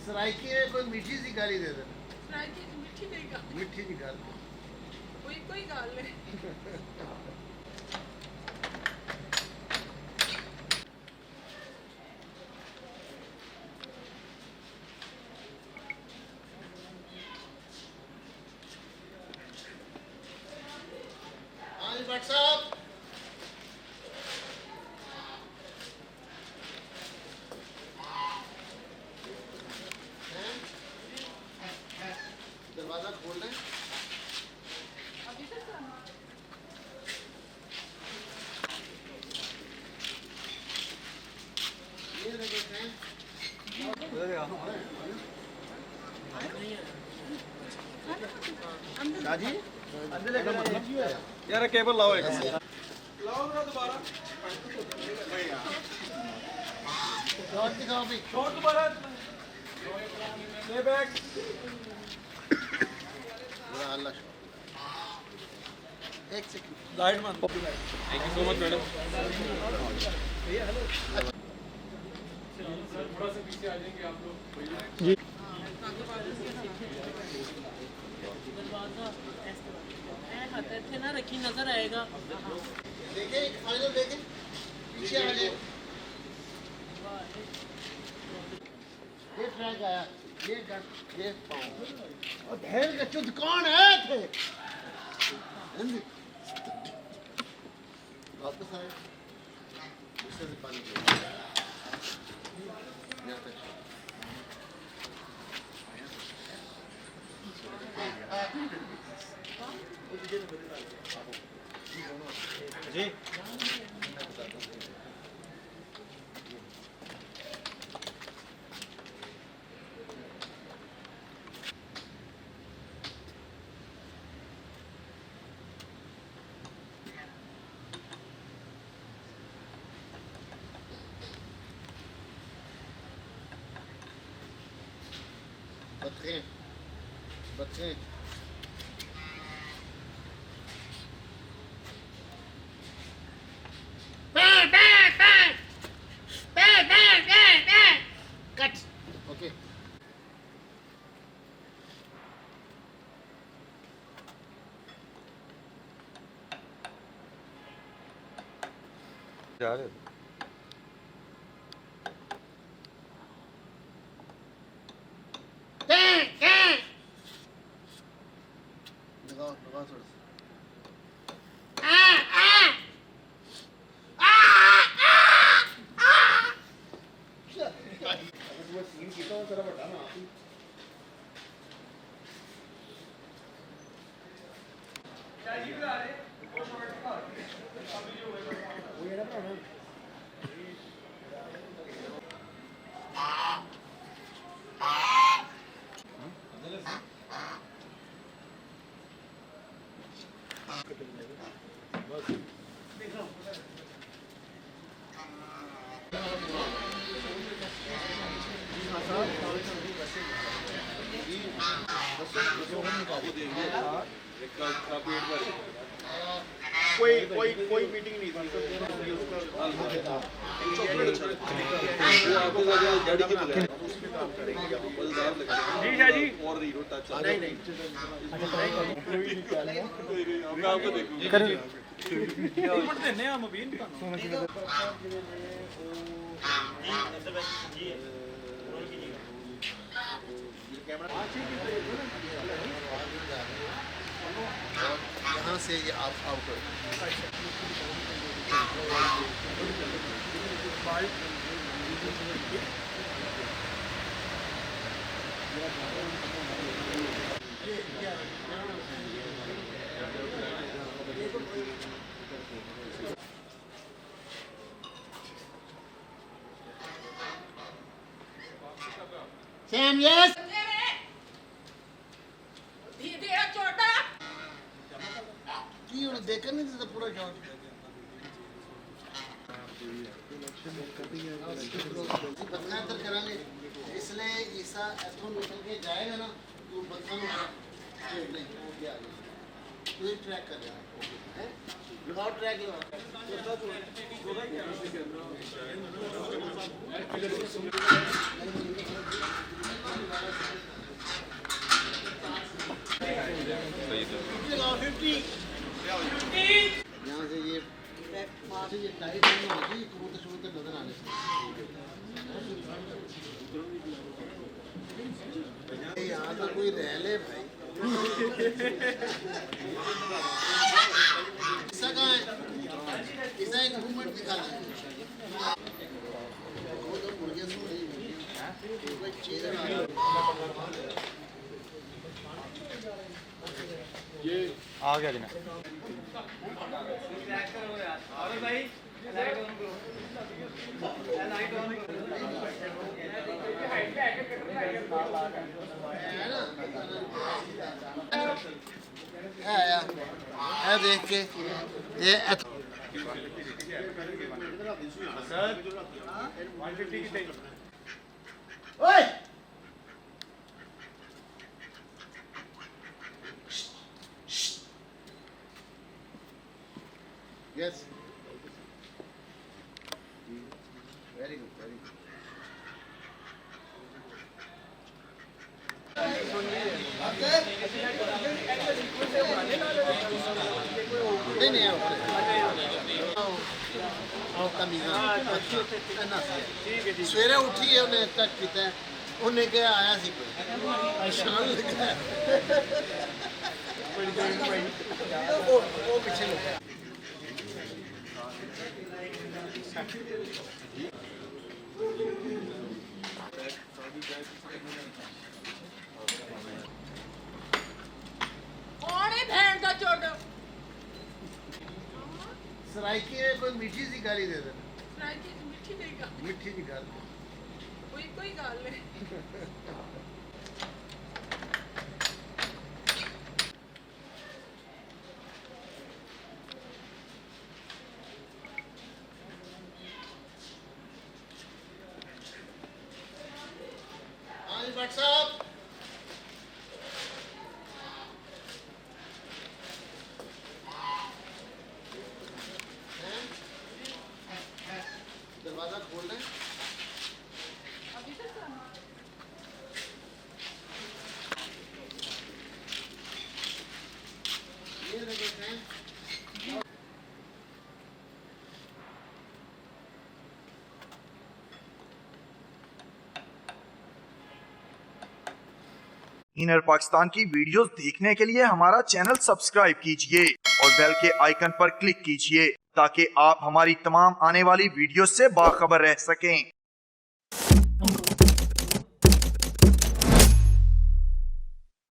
सराइकी में कोई मीठी सी गाली दे दे। सराइकी मीठी नहीं गाल। मीठी सी गाली। कोई गाल नहीं। व्हाट्सएप दरवाजा खोल दें। अभी तक ये देखते हैं शादी अंदर का मतलब क्यों है यार केबल लाओ एक लाओ ना दोबारा शॉट दिखाओ भी शॉट दोबारा ले बैक बुरा अल्लाह शॉट एक सेकंड लाइट बंद thank you so much madam थोड़ा सा पीछे आ जाएंगे आप लोग जी थे ना रखी नजर आएगा। देखें एक फाइनल देखें पीछे आ जाए। ये ट्रैक आया ये पाँव और ढेर का चुद कौन है थे वापस आए दूसरे से पानी जी बच्चे कट ओके जा रहे लगाओ थोड़ा सीन की तो जरा बता ना क्या जी बता रहे वो ये ना कोई मीटिंग नहीं थी जी शाह जी और नहीं पेमेंट देने हम अभी यहाँ से ये आप आउट Sam, yes. की उन्हें देखा नहीं था पूरा शॉट बदखातर करांगे इसलिए ईसा ऐथों निकल के जाएगा ना तो बदखान नहीं हो गया तो ट्रैक कर रहा है लगाओ ट्रैक लगाओ यहाँ से ये टाइट नहीं होगी, कबूतर शबूतर नजर आने से। यहाँ तो कोई रह ले भाई। इसका कहाँ है? इसका एक मूवमेंट दिखा दे। वो तो मुर्गे से बड़ी मुर्गी है। कोई चीज़ है। ये आ गया जी ना। है देख के ये 150 की चाहिए। ओए yes very good very good नहीं नहीं सवेरे उठी है उन्हें तक किया उन्हें क्या आया सी कोई शाम लगा वो पीछे लगा कौन है भैन का चोट सराइकी में कोई मीठी सी गाली दे दे मिठी नहीं गा मीठी सी गाल कोई गाल नहीं हाँ जी भट्ट साहब दरवाजा खोल दें अभी तक ये देखते हैं इनर पाकिस्तान की वीडियोस देखने के लिए हमारा चैनल सब्सक्राइब कीजिए और बेल के आइकन पर क्लिक कीजिए ताकि आप हमारी तमाम आने वाली वीडियोस से बाखबर रह सकें।